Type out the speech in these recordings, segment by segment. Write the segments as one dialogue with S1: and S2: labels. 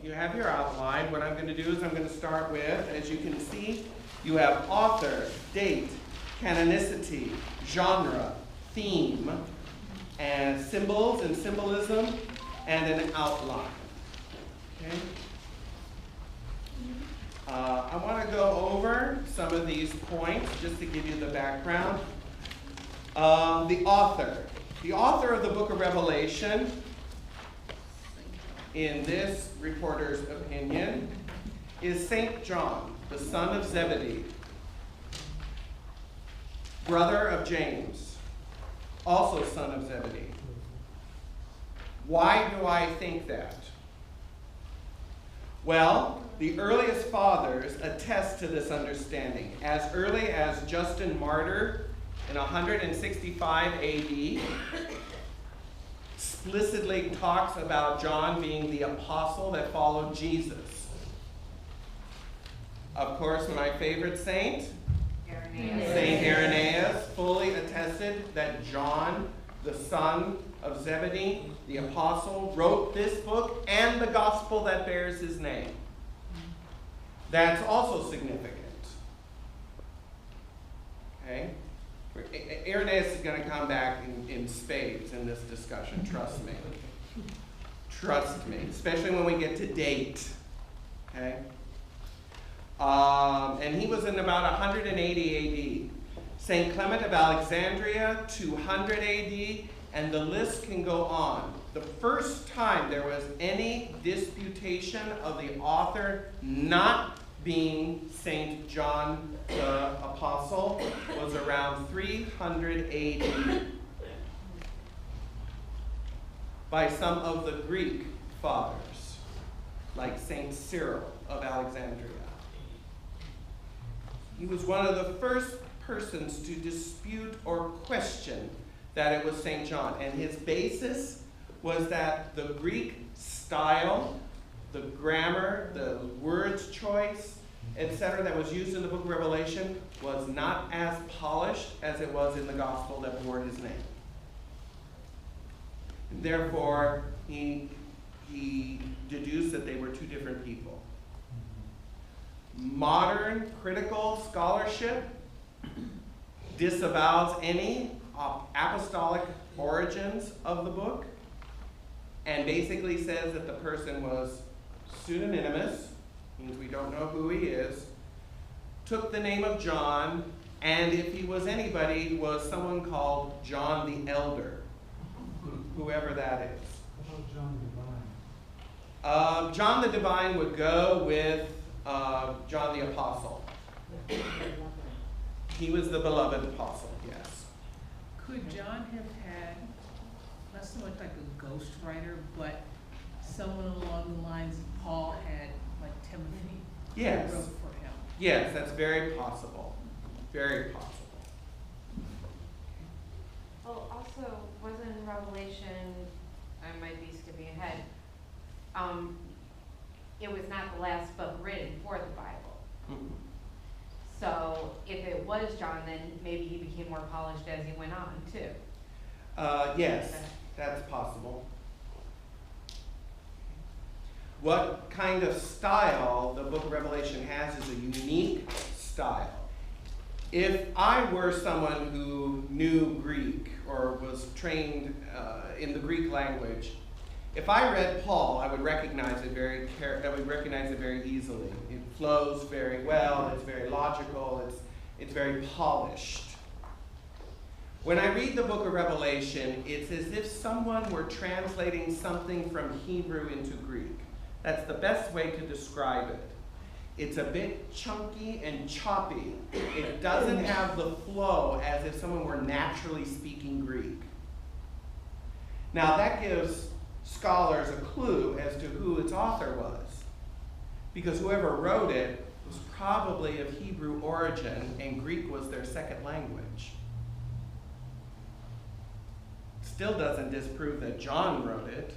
S1: you have your outline. What I'm going to do is I'm going to start with, as you can see, you have author, date, canonicity, genre, theme, and symbols and symbolism, and an outline. Okay? I want to go over some of these points just to give you the background. The author. The author of the book of Revelation, in this reporter's opinion, is St. John, the son of Zebedee, brother of James, also son of Zebedee. Why do I think that? Well, the earliest fathers attest to this understanding. As early as Justin Martyr in 165 AD, explicitly talks about John being the apostle that followed Jesus. Of course, my favorite saint, Saint Irenaeus, fully attested that John, the son of Zebedee, the apostle, wrote this book and the gospel that bears his name. That's also significant. Okay? Irenaeus is going to come back in spades in this discussion, trust me. Trust me, especially when we get to date. Okay? And he was in about 180 AD. St. Clement of Alexandria, 200 AD, and the list can go on. The first time there was any disputation of the author not being St. John the Apostle was around 300 AD by some of the Greek fathers, like St. Cyril of Alexandria. He was one of the first persons to dispute or question that it was St. John, and his basis was that the Greek style, the grammar, the words choice, etc., that was used in the book of Revelation was not as polished as it was in the gospel that bore his name. And therefore, he deduced that they were two different people. Modern critical scholarship disavows any apostolic origins of the book and basically says that the person was pseudonymous, means we don't know who he is, took the name of John, and if he was anybody, was someone called John the Elder, whoever that is.
S2: What about John the Divine?
S1: John the Divine would go with John the Apostle. He was the beloved apostle, yes.
S3: Could John have had, not so much like a ghostwriter, but someone along the lines of Paul had, like Timothy?
S1: Yes.
S3: Who wrote for him?
S1: Yes, that's very possible. Very possible.
S4: Well, also, wasn't Revelation, I might be skipping ahead, it was not the last book written for the Bible.
S1: Mhm.
S4: So if it was John, then maybe he became more polished as he went on, too.
S1: Yes, that's possible. What kind of style the book of Revelation has is a unique style. If I were someone who knew Greek or was trained in the Greek language, if I read Paul, I would recognize it very easily. It flows very well, it's very logical, it's very polished. When I read the book of Revelation, it's as if someone were translating something from Hebrew into Greek. That's the best way to describe it. It's a bit chunky and choppy. It doesn't have the flow as if someone were naturally speaking Greek. Now that gives scholars a clue as to who its author was, because whoever wrote it was probably of Hebrew origin and Greek was their second language. Still doesn't disprove that John wrote it.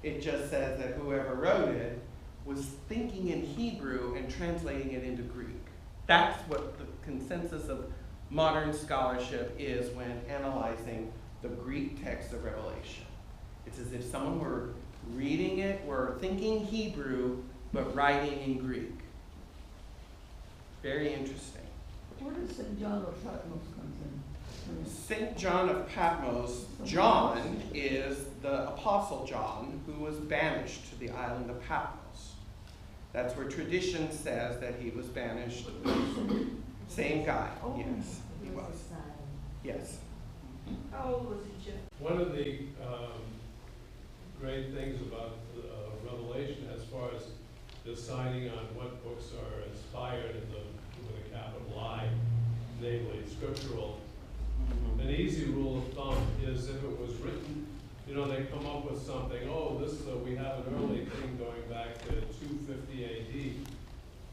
S1: It just says that whoever wrote it was thinking in Hebrew and translating it into Greek. That's what the consensus of modern scholarship is when analyzing the Greek text of Revelation. It's as if someone were reading it or thinking Hebrew, but writing in Greek. Very interesting.
S5: Where does St. John of Patmos comes in?
S1: St. John of Patmos, John is the Apostle John who was banished to the island of Patmos. That's where tradition says that he was banished. Same guy, yes, he was. Yes.
S5: How old was he, Jim?
S6: One of the great things about Revelation, as far as deciding on what books are inspired with a capital I, namely scriptural, an easy rule of thumb is if it was written, they come up with something, we have an early thing going back to 250 AD.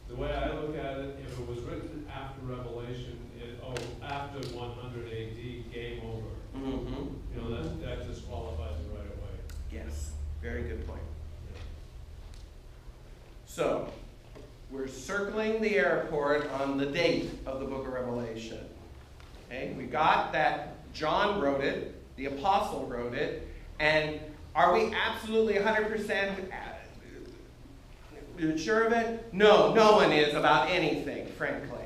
S6: The way I look at it, if it was written after Revelation, after 100 AD, game over.
S1: Mm-hmm.
S6: That disqualifies it right away.
S1: Yes, very good point. So, we're circling the airport on the date of the book of Revelation. Okay, we got that John wrote it, the apostle wrote it, and are we absolutely 100% sure of it? No, no one is about anything, frankly.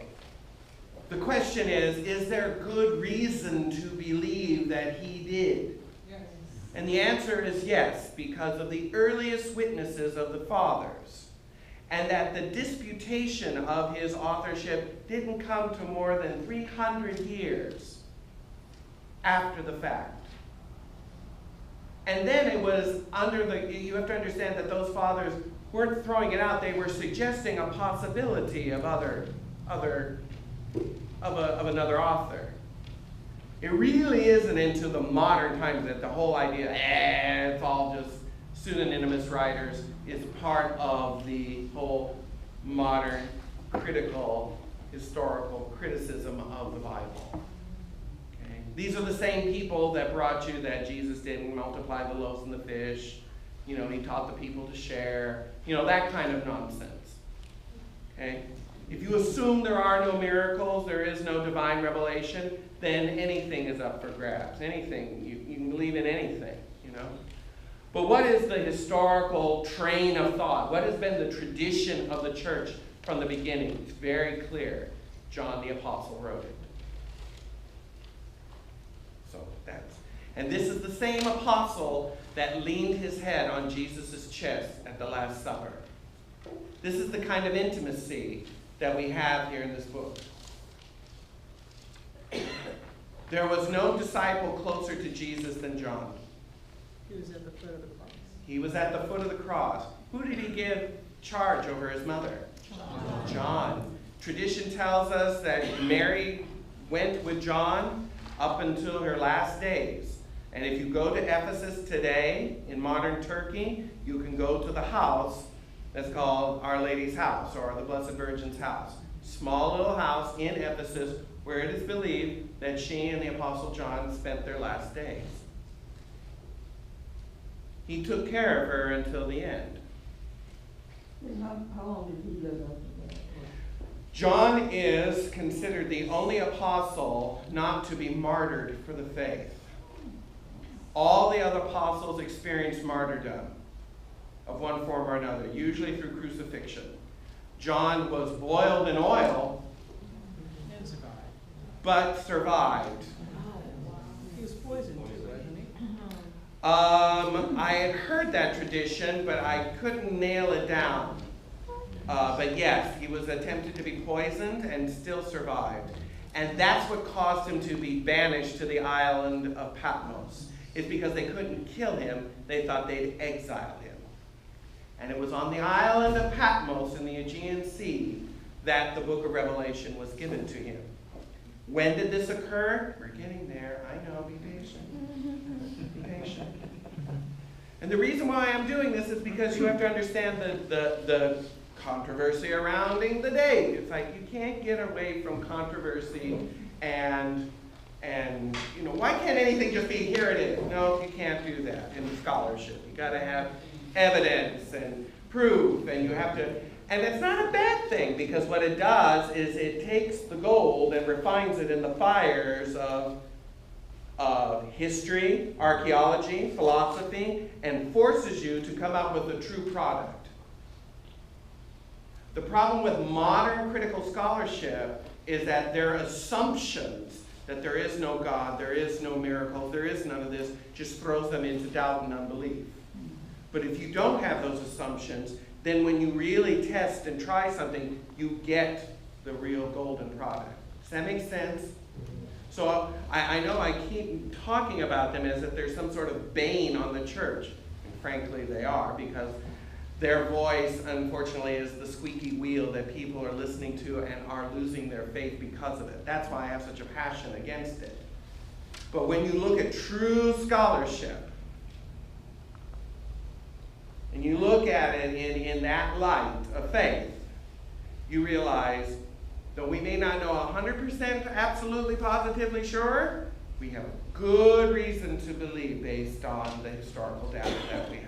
S1: The question is there good reason to believe that he did?
S3: Yes.
S1: And the answer is yes, because of the earliest witnesses of the fathers. And that the disputation of his authorship didn't come to more than 300 years after the fact. And then it was you have to understand that those fathers weren't throwing it out, they were suggesting a possibility of another author. It really isn't into the modern times that the whole idea, it's all just pseudonymous writers, is part of the whole modern critical, historical criticism of the Bible. Okay? These are the same people that brought you that Jesus didn't multiply the loaves and the fish, he taught the people to share, that kind of nonsense. Okay? If you assume there are no miracles, there is no divine revelation, then anything is up for grabs. Anything, you can believe in anything, But what is the historical train of thought? What has been the tradition of the church from the beginning? It's very clear. John the Apostle wrote it. And this is the same apostle that leaned his head on Jesus' chest at the Last Supper. This is the kind of intimacy that we have here in this book. There was no disciple closer to Jesus than John.
S3: He was at the foot of the cross.
S1: He was at the foot of the cross. Who did he give charge over his mother? John. Tradition tells us that Mary went with John up until her last days. And if you go to Ephesus today, in modern Turkey, you can go to the house that's called Our Lady's house, or the Blessed Virgin's house. Small little house in Ephesus where it is believed that she and the Apostle John spent their last days. He took care of her until the end.
S5: And how long did he live after that?
S1: John is considered the only apostle not to be martyred for the faith. All the other apostles experienced martyrdom of one form or another, usually through crucifixion. John was boiled in oil,
S3: And survived.
S1: but survived.
S3: He was poisoned too, wasn't he?
S1: I had heard that tradition, but I couldn't nail it down. But yes, he was attempted to be poisoned and still survived. And that's what caused him to be banished to the island of Patmos. It's because they couldn't kill him, they thought they'd exile him. And it was on the island of Patmos in the Aegean Sea that the book of Revelation was given to him. When did this occur? We're getting there. I know, be patient. Be patient. And the reason why I'm doing this is because you have to understand the controversy surrounding the date. It's like you can't get away from controversy and why can't anything just be here it is? No, you can't do that in scholarship. You got to have evidence and proof, and you have to, and it's not a bad thing, because what it does is it takes the gold and refines it in the fires of of history, archaeology, philosophy, and forces you to come up with a true product. The problem with modern critical scholarship is that their assumptions that there is no God, there is no miracles, there is none of this, just throws them into doubt and unbelief. But if you don't have those assumptions, then when you really test and try something, you get the real golden product. Does that make sense? So I know I keep talking about them as if there's some sort of bane on the church. And frankly, they are, because their voice, unfortunately, is the squeaky wheel that people are listening to and are losing their faith because of it. That's why I have such a passion against it. But when you look at true scholarship, and you look at it in that light of faith, you realize, though we may not know 100% absolutely positively sure, we have a good reason to believe based on the historical data that we have.